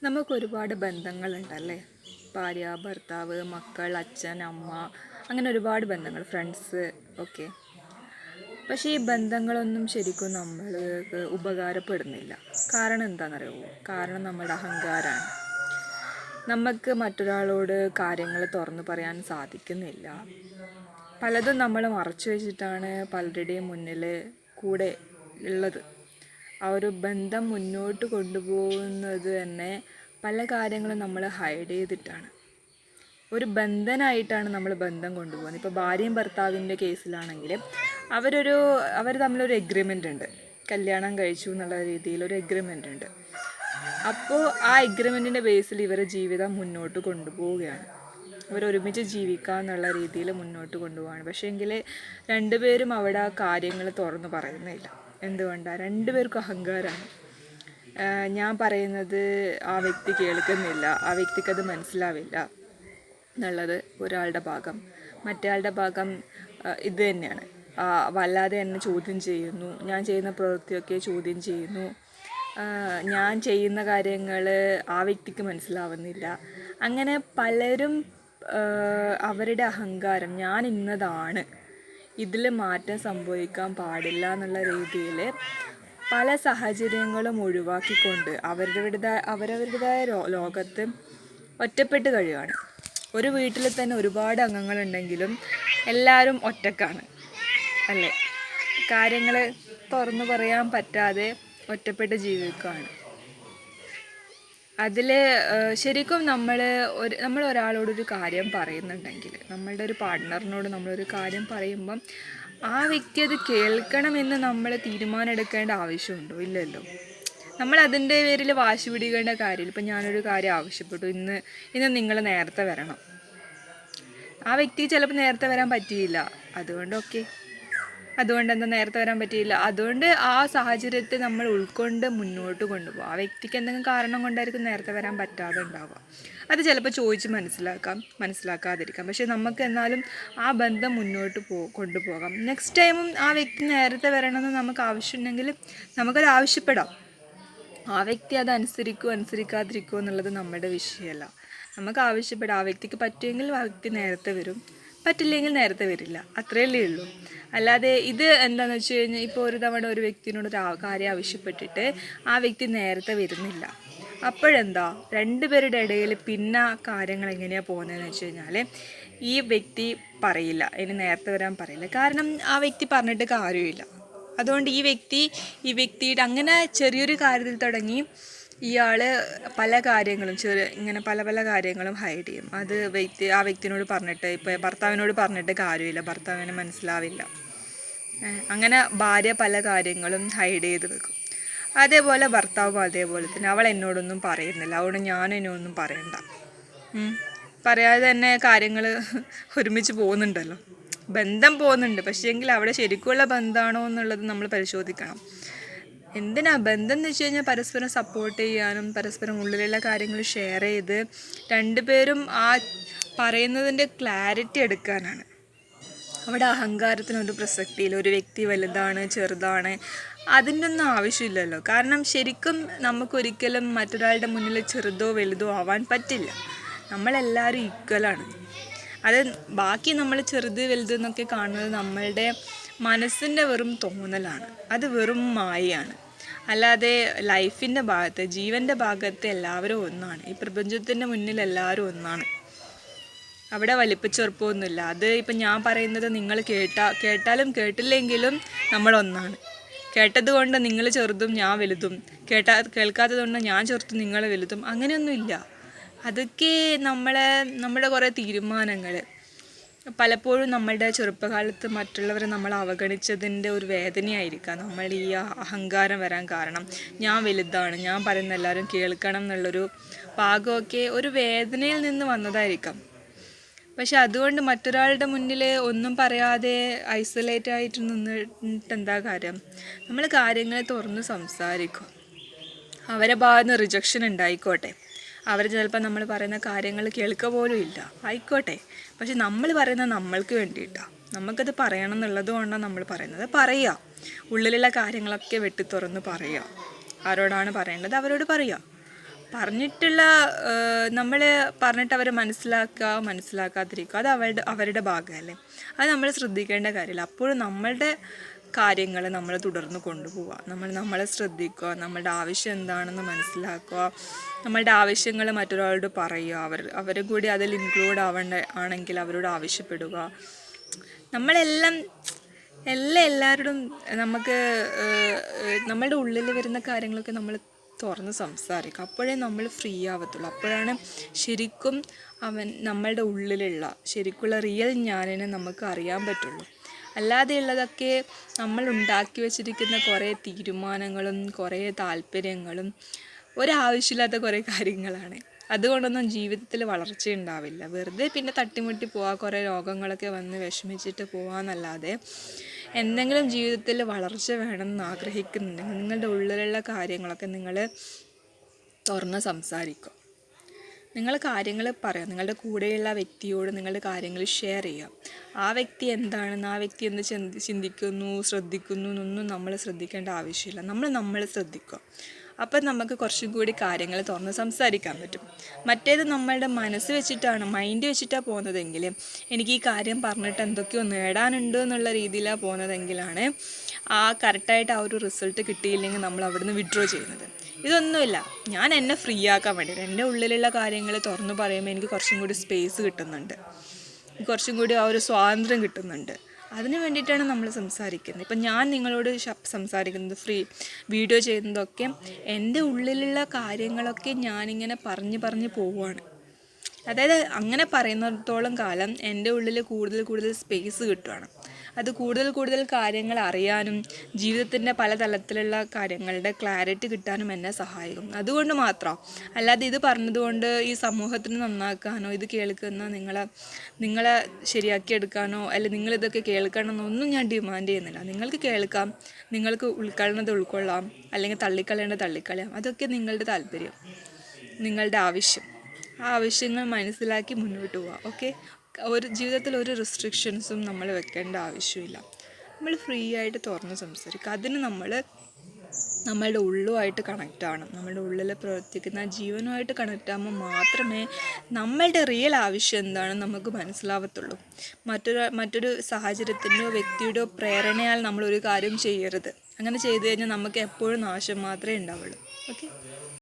നമുക്കൊരുപാട് ബന്ധങ്ങളുണ്ടല്ലേ. ഭാര്യ, ഭർത്താവ്, മക്കൾ, അച്ഛൻ, അമ്മ, അങ്ങനെ ഒരുപാട് ബന്ധങ്ങൾ, ഫ്രണ്ട്സ് ഒക്കെ. പക്ഷേ ഈ ബന്ധങ്ങളൊന്നും ശരിക്കും നമ്മൾക്ക് ഉപകാരപ്പെടുന്നില്ല. കാരണം എന്താണെന്നറിയുമോ? കാരണം നമ്മുടെ അഹങ്കാരമാണ്. നമുക്ക് മറ്റൊരാളോട് കാര്യങ്ങൾ തുറന്നു പറയാൻ സാധിക്കുന്നില്ല. പലതും നമ്മൾ മറച്ചു വെച്ചിട്ടാണ് പലരുടെയും മുന്നിൽ കൂടെ ഉള്ളത്. ആ ഒരു ബന്ധം മുന്നോട്ട് കൊണ്ടുപോകുന്നത് തന്നെ പല കാര്യങ്ങളും നമ്മൾ ഹൈഡ് ചെയ്തിട്ടാണ്. ഒരു ബന്ധനായിട്ടാണ് നമ്മൾ ബന്ധം കൊണ്ടുപോകുന്നത്. ഇപ്പോൾ ഭാര്യയും ഭർത്താവിൻ്റെ കേസിലാണെങ്കിൽ അവർ തമ്മിലൊരു എഗ്രിമെൻ്റ് ഉണ്ട്. കല്യാണം കഴിച്ചു എന്നുള്ള രീതിയിൽ ഒരു എഗ്രിമെൻ്റ് ഉണ്ട്. അപ്പോൾ ആ എഗ്രിമെൻറ്റിൻ്റെ ബേസിൽ ഇവരുടെ ജീവിതം മുന്നോട്ട് കൊണ്ടുപോവുകയാണ്. അവരൊരുമിച്ച് ജീവിക്കുക എന്നുള്ള രീതിയിൽ മുന്നോട്ട് കൊണ്ടുപോവാണ്. പക്ഷേ എങ്കിൽ രണ്ടുപേരും അവിടെ ആ കാര്യങ്ങൾ തുറന്നു പറയുന്നില്ല. എന്തുകൊണ്ടാണ്? രണ്ടുപേർക്കും അഹങ്കാരമാണ്. ഞാൻ പറയുന്നത് ആ വ്യക്തി കേൾക്കുന്നില്ല, ആ വ്യക്തിക്കത് മനസ്സിലാവില്ല എന്നുള്ളത് ഒരാളുടെ ഭാഗം. മറ്റേയാളുടെ ഭാഗം ഇത് തന്നെയാണ്. വല്ലാതെ എന്നെ ചോദ്യം ചെയ്യുന്നു, ഞാൻ ചെയ്യുന്ന പ്രവൃത്തിയൊക്കെ ചോദ്യം ചെയ്യുന്നു, ഞാൻ ചെയ്യുന്ന കാര്യങ്ങൾ ആ വ്യക്തിക്ക് മനസ്സിലാവുന്നില്ല. അങ്ങനെ പലരും അവരുടെ അഹങ്കാരം, ഞാൻ ഇന്നതാണ്, ഇതിൽ മാറ്റം സംഭവിക്കാൻ പാടില്ല എന്നുള്ള രീതിയിൽ പല സാഹചര്യങ്ങളും ഒഴിവാക്കിക്കൊണ്ട് അവരവരുടേതായ ലോകത്ത് ഒറ്റപ്പെട്ട് കഴിയുകയാണ്. ഒരു വീട്ടിൽ തന്നെ ഒരുപാട് അംഗങ്ങളുണ്ടെങ്കിലും എല്ലാവരും ഒറ്റക്കാണ് അല്ലേ. കാര്യങ്ങൾ തുറന്നു പറയാൻ പറ്റാതെ ഒറ്റപ്പെട്ട് ജീവിക്കുകയാണ്. അതിൽ ശരിക്കും നമ്മൾ ഒരാളോടൊരു കാര്യം പറയുന്നുണ്ടെങ്കിൽ, നമ്മളുടെ ഒരു പാർട്ട്ണറിനോട് നമ്മളൊരു കാര്യം പറയുമ്പം ആ വ്യക്തി അത് കേൾക്കണമെന്ന് നമ്മൾ തീരുമാനം എടുക്കേണ്ട ആവശ്യമുണ്ടോ? ഇല്ലല്ലോ. നമ്മൾ അതിൻ്റെ പേരിൽ വാശി പിടിക്കേണ്ട കാര്യമില്ല. ഇപ്പം ഞാനൊരു കാര്യം ആവശ്യപ്പെട്ടു, ഇന്ന് നിങ്ങൾ നേരത്തെ വരണം. ആ വ്യക്തി ചിലപ്പോൾ നേരത്തെ വരാൻ പറ്റിയില്ല, അതുകൊണ്ട് എന്താ നേരത്തെ വരാൻ പറ്റിയില്ല, അതുകൊണ്ട് ആ സാഹചര്യത്തെ നമ്മൾ ഉൾക്കൊണ്ട് മുന്നോട്ട് കൊണ്ടുപോകും. ആ വ്യക്തിക്ക് എന്തെങ്കിലും കാരണം കൊണ്ടായിരിക്കും നേരത്തെ വരാൻ പറ്റാതെ ഉണ്ടാവുക. അത് ചിലപ്പോൾ ചോദിച്ച് മനസ്സിലാക്കാതിരിക്കാം. പക്ഷേ നമുക്ക് എന്നാലും ആ ബന്ധം മുന്നോട്ട് കൊണ്ടുപോകാം. നെക്സ്റ്റ് ടൈമും ആ വ്യക്തി നേരത്തെ വരണമെന്ന് നമുക്ക് ആവശ്യമുണ്ടെങ്കിൽ നമുക്കത് ആവശ്യപ്പെടാം. ആ വ്യക്തി അത് അനുസരിക്കാതിരിക്കുമോ എന്നുള്ളത് നമ്മുടെ വിഷയമല്ല. നമുക്ക് ആവശ്യപ്പെടാം. ആ വ്യക്തിക്ക് പറ്റുമെങ്കിൽ ആ വ്യക്തി നേരത്തെ വരും, പറ്റില്ലെങ്കിൽ നേരത്തെ വരില്ല, അത്രയല്ലേ ഉള്ളൂ. അല്ലാതെ ഇത് എന്താണെന്ന് വെച്ച് കഴിഞ്ഞാൽ, ഇപ്പോൾ ഒരു തവണ ഒരു വ്യക്തിനോട് കാര്യം ആവശ്യപ്പെട്ടിട്ട് ആ വ്യക്തി നേരത്തെ വരുന്നില്ല, അപ്പോഴെന്താ രണ്ടുപേരുടെ ഇടയിൽ പിന്നെ കാര്യങ്ങൾ എങ്ങനെയാണ് പോകുന്നതെന്ന് വെച്ച് കഴിഞ്ഞാൽ, ഈ വ്യക്തി പറയില്ല, ഇനി നേരത്തെ വരാൻ പറയില്ല. കാരണം ആ വ്യക്തി പറഞ്ഞിട്ട് കാര്യമില്ല. അതുകൊണ്ട് ഈ വ്യക്തിയുടെ അങ്ങനെ ചെറിയൊരു കാര്യത്തിൽ തുടങ്ങി ഇയാൾ പല കാര്യങ്ങളും ഇങ്ങനെ പല കാര്യങ്ങളും ഹൈഡ് ചെയ്യും. അത് ആ വ്യക്തിനോട് പറഞ്ഞിട്ട്, ഇപ്പോൾ ഭർത്താവിനോട് പറഞ്ഞിട്ട് കാര്യമില്ല, ഭർത്താവിന് മനസ്സിലാവില്ല. അങ്ങനെ ഭാര്യ പല കാര്യങ്ങളും ഹൈഡ് ചെയ്ത് വെക്കും. അതേപോലെ ഭർത്താവും അതേപോലെ തന്നെ, അവൾ എന്നോടൊന്നും പറയുന്നില്ല, അതുകൊണ്ട് ഞാനെന്നൊന്നും പറയണ്ട, പറയാതെ തന്നെ കാര്യങ്ങൾ ഒരുമിച്ച് പോകുന്നുണ്ടല്ലോ, ബന്ധം പോകുന്നുണ്ട്. പക്ഷേ എങ്കിൽ അവിടെ ശരിക്കുള്ള ബന്ധമാണോ എന്നുള്ളത് നമ്മൾ പരിശോധിക്കണം. എന്തിനാ ബന്ധം എന്ന് വെച്ച് കഴിഞ്ഞാൽ പരസ്പരം സപ്പോർട്ട് ചെയ്യാനും പരസ്പരം ഉള്ളിലുള്ള കാര്യങ്ങൾ ഷെയർ ചെയ്ത് രണ്ടുപേരും ആ പറയുന്നതിൻ്റെ ക്ലാരിറ്റി എടുക്കാനാണ്. അവിടെ അഹങ്കാരത്തിനൊരു പ്രസക്തിയില്ല. ഒരു വ്യക്തി വലുതാണ് ചെറുതാണ് അതിൻ്റെ ഒന്നും ആവശ്യമില്ലല്ലോ. കാരണം ശരിക്കും നമുക്കൊരിക്കലും മറ്റൊരാളുടെ മുന്നിൽ ചെറുതോ വലുതോ ആവാൻ പറ്റില്ല. നമ്മളെല്ലാവരും ഈക്വലാണ്. അത് ബാക്കി നമ്മൾ ചെറുത് വലുത് എന്നൊക്കെ കാണുന്നത് നമ്മളുടെ മനസ്സിൻ്റെ വെറും തോന്നലാണ്. അത് വെറും മായയാണ്. അല്ലാതെ ലൈഫിൻ്റെ ഭാഗത്ത്, ജീവൻ്റെ ഭാഗത്ത് എല്ലാവരും ഒന്നാണ്. ഈ പ്രപഞ്ചത്തിൻ്റെ മുന്നിൽ എല്ലാവരും ഒന്നാണ്. അവിടെ വലിപ്പച്ചെറുപ്പമൊന്നുമില്ല. അത് ഇപ്പം ഞാൻ പറയുന്നത് നിങ്ങൾ കേട്ടാലും കേട്ടില്ലെങ്കിലും നമ്മളൊന്നാണ്. കേട്ടത് കൊണ്ട് നിങ്ങൾ ചെറുതും ഞാൻ വലുതും, കേൾക്കാത്തത് കൊണ്ട് ഞാൻ ചെറുതും നിങ്ങൾ വലുതും, അങ്ങനെയൊന്നുമില്ല. അതൊക്കെ നമ്മുടെ കുറേ തീരുമാനങ്ങൾ. പലപ്പോഴും നമ്മളുടെ ചെറുപ്പകാലത്ത് മറ്റുള്ളവരെ നമ്മൾ അവഗണിച്ചതിൻ്റെ ഒരു വേദനയായിരിക്കാം നമ്മൾ ഈ അഹങ്കാരം വരാൻ കാരണം. ഞാൻ വലുതാണ്, ഞാൻ പറയുന്ന എല്ലാവരും കേൾക്കണം എന്നുള്ളൊരു ഭാഗമൊക്കെ ഒരു വേദനയിൽ നിന്ന് വന്നതായിരിക്കാം. പക്ഷെ അതുകൊണ്ട് മറ്റൊരാളുടെ മുന്നിൽ ഒന്നും പറയാതെ ഐസൊലേറ്റ് ആയിട്ട് നിന്നിട്ട് എന്താ കാര്യം? നമ്മൾ കാര്യങ്ങൾ തുറന്ന് സംസാരിക്കും. അവരെ ഭാഗത്ത് റിജക്ഷൻ ഉണ്ടായിക്കോട്ടെ, അവർ ചിലപ്പോൾ നമ്മൾ പറയുന്ന കാര്യങ്ങൾ കേൾക്കുക പോലും ഇല്ല, ആയിക്കോട്ടെ. പക്ഷെ നമ്മൾ പറയുന്നത് നമ്മൾക്ക് വേണ്ടിയിട്ടാണ്. നമുക്കത് പറയണം എന്നുള്ളത് കൊണ്ടാണ് നമ്മൾ പറയുന്നത്. പറയുക, ഉള്ളിലുള്ള കാര്യങ്ങളൊക്കെ വെട്ടി തുറന്ന് പറയുക. ആരോടാണ് പറയേണ്ടത് അവരോട് പറയുക. പറഞ്ഞിട്ടുള്ള നമ്മൾ പറഞ്ഞിട്ട് അവരെ മനസ്സിലാക്കാതിരിക്കുക, അത് അവരുടെ ഭാഗമല്ലേ. അത് നമ്മൾ ശ്രദ്ധിക്കേണ്ട കാര്യമില്ല. അപ്പോഴും നമ്മളുടെ കാര്യങ്ങൾ നമ്മൾ തുടർന്ന് കൊണ്ടുപോവുക, നമ്മളെ ശ്രദ്ധിക്കുക, നമ്മളുടെ ആവശ്യം എന്താണെന്ന് മനസ്സിലാക്കുക, നമ്മളുടെ ആവശ്യങ്ങൾ മറ്റൊരാളോട് പറയുക, അവരും കൂടി അതിൽ ഇൻക്ലൂഡ് ആണെങ്കിൽ അവരോട് ആവശ്യപ്പെടുക. നമ്മളെല്ലാം എല്ലാവരോടും നമുക്ക് നമ്മളുടെ ഉള്ളിൽ വരുന്ന കാര്യങ്ങളൊക്കെ നമ്മൾ തുറന്ന് സംസാരിക്കുക. അപ്പോഴേ നമ്മൾ ഫ്രീ ആവത്തുള്ളൂ. അപ്പോഴാണ് ശരിക്കും നമ്മളുടെ ഉള്ളിലുള്ള ശരിക്കുള്ള റിയൽ ഞാനിനെ നമുക്ക് അറിയാൻ പറ്റുള്ളൂ. അല്ലാതെയുള്ളതൊക്കെ നമ്മൾ ഉണ്ടാക്കി വെച്ചിരിക്കുന്ന കുറേ തീരുമാനങ്ങളും കുറേ താല്പര്യങ്ങളും ഒരാവശ്യമില്ലാത്ത കുറേ കാര്യങ്ങളാണ്. അതുകൊണ്ടൊന്നും ജീവിതത്തിൽ വളർച്ച ഉണ്ടാവില്ല. വെറുതെ പിന്നെ തട്ടിമുട്ടി പോവുക, കുറേ രോഗങ്ങളൊക്കെ വന്ന് വിഷമിച്ചിട്ട് പോവാന്നല്ലാതെ എന്തെങ്കിലും ജീവിതത്തിൽ വളർച്ച വേണമെന്ന് ആഗ്രഹിക്കുന്നുണ്ടെങ്കിൽ നിങ്ങളുടെ ഉള്ളിലുള്ള കാര്യങ്ങളൊക്കെ നിങ്ങൾ തുറന്ന് സംസാരിക്കുക. നിങ്ങൾ കാര്യങ്ങൾ പറയാം. നിങ്ങളുടെ കൂടെയുള്ള വ്യക്തിയോട് നിങ്ങളുടെ കാര്യങ്ങൾ ഷെയർ ചെയ്യുക. ആ വ്യക്തി എന്താണെന്ന്, ആ വ്യക്തി എന്ത് ചിന്തിക്കുന്നു, ശ്രദ്ധിക്കുന്നു എന്നൊന്നും നമ്മൾ ശ്രദ്ധിക്കേണ്ട ആവശ്യമില്ല. നമ്മൾ ശ്രദ്ധിക്കുക. അപ്പം നമുക്ക് കുറച്ചും കൂടി കാര്യങ്ങൾ തുറന്ന് സംസാരിക്കാൻ പറ്റും. മറ്റേത് നമ്മളുടെ മൈൻഡ് വെച്ചിട്ടാണ് പോകുന്നതെങ്കിൽ, എനിക്ക് ഈ കാര്യം പറഞ്ഞിട്ട് എന്തൊക്കെയോ നേടാനുണ്ട് എന്നുള്ള രീതിയിലാണ് പോകുന്നതെങ്കിലാണ് കറക്റ്റായിട്ട് ആ ഒരു റിസൾട്ട് കിട്ടിയില്ലെങ്കിൽ നമ്മൾ അവിടുന്ന് വിഡ്രോ ചെയ്യുന്നത്. ഇതൊന്നുമില്ല, ഞാൻ എന്നെ ഫ്രീ ആക്കാൻ വേണ്ടിയിട്ട് എൻ്റെ ഉള്ളിലുള്ള കാര്യങ്ങൾ തുറന്നു പറയുമ്പോൾ എനിക്ക് കുറച്ചും കൂടി സ്പേസ് കിട്ടുന്നുണ്ട്, കുറച്ചും കൂടി ആ ഒരു സ്വാതന്ത്ര്യം കിട്ടുന്നുണ്ട്. അതിന് വേണ്ടിയിട്ടാണ് നമ്മൾ സംസാരിക്കുന്നത്. ഇപ്പം ഞാൻ നിങ്ങളോട് സംസാരിക്കുന്നത്, വീഡിയോ ചെയ്യുന്നതൊക്കെ എൻ്റെ ഉള്ളിലുള്ള കാര്യങ്ങളൊക്കെ ഞാനിങ്ങനെ പറഞ്ഞ് പോവുകയാണ്. അതായത് അങ്ങനെ പറയുന്നിടത്തോളം കാലം എൻ്റെ ഉള്ളിൽ കൂടുതൽ സ്പേസ് കിട്ടുകയാണ്. അത് കൂടുതൽ കാര്യങ്ങൾ അറിയാനും ജീവിതത്തിൻ്റെ പല തലത്തിലുള്ള കാര്യങ്ങളുടെ ക്ലാരിറ്റി കിട്ടാനും എന്നെ സഹായിക്കും. അതുകൊണ്ട് മാത്രം, അല്ലാതെ ഇത് പറഞ്ഞതുകൊണ്ട് ഈ സമൂഹത്തിന് നന്നാക്കാനോ ഇത് കേൾക്കുന്ന നിങ്ങളെ ശരിയാക്കിയെടുക്കാനോ അല്ലെങ്കിൽ നിങ്ങളിതൊക്കെ കേൾക്കണമെന്നൊന്നും ഞാൻ ഡിമാൻഡ് ചെയ്യുന്നില്ല. നിങ്ങൾക്ക് കേൾക്കാം, നിങ്ങൾക്ക് ഉൾക്കൊള്ളുന്നത് ഉൾക്കൊള്ളാം, അല്ലെങ്കിൽ തള്ളിക്കളയാം. അതൊക്കെ നിങ്ങളുടെ താല്പര്യം, നിങ്ങളുടെ ആവശ്യം. ആ ആവശ്യങ്ങൾ മനസ്സിലാക്കി മുന്നോട്ട് പോവുക. ഓക്കെ, ഒരു ജീവിതത്തിൽ ഒരു റെസ്ട്രിക്ഷൻസും നമ്മൾ വെക്കേണ്ട ആവശ്യമില്ല. നമ്മൾ ഫ്രീ ആയിട്ട് തുറന്ന് സംസാരിക്കുക. അതിന് നമ്മളുടെ ഉള്ളുമായിട്ട് കണക്റ്റ് ആവണം. നമ്മളുടെ ഉള്ളിൽ പ്രവർത്തിക്കുന്ന ജീവനുമായിട്ട് കണക്റ്റ് ആകുമ്പോൾ മാത്രമേ നമ്മളുടെ റിയൽ ആവശ്യം എന്താണെന്ന് നമുക്ക് മനസ്സിലാവത്തുള്ളൂ. മറ്റൊരു സാഹചര്യത്തിൻ്റെയോ വ്യക്തിയുടെയോ പ്രേരണയാൽ നമ്മളൊരു കാര്യം ചെയ്യരുത്. അങ്ങനെ ചെയ്തു കഴിഞ്ഞാൽ നമുക്ക് എപ്പോഴും നാശം മാത്രമേ ഉണ്ടാവുള്ളൂ. ഓക്കെ.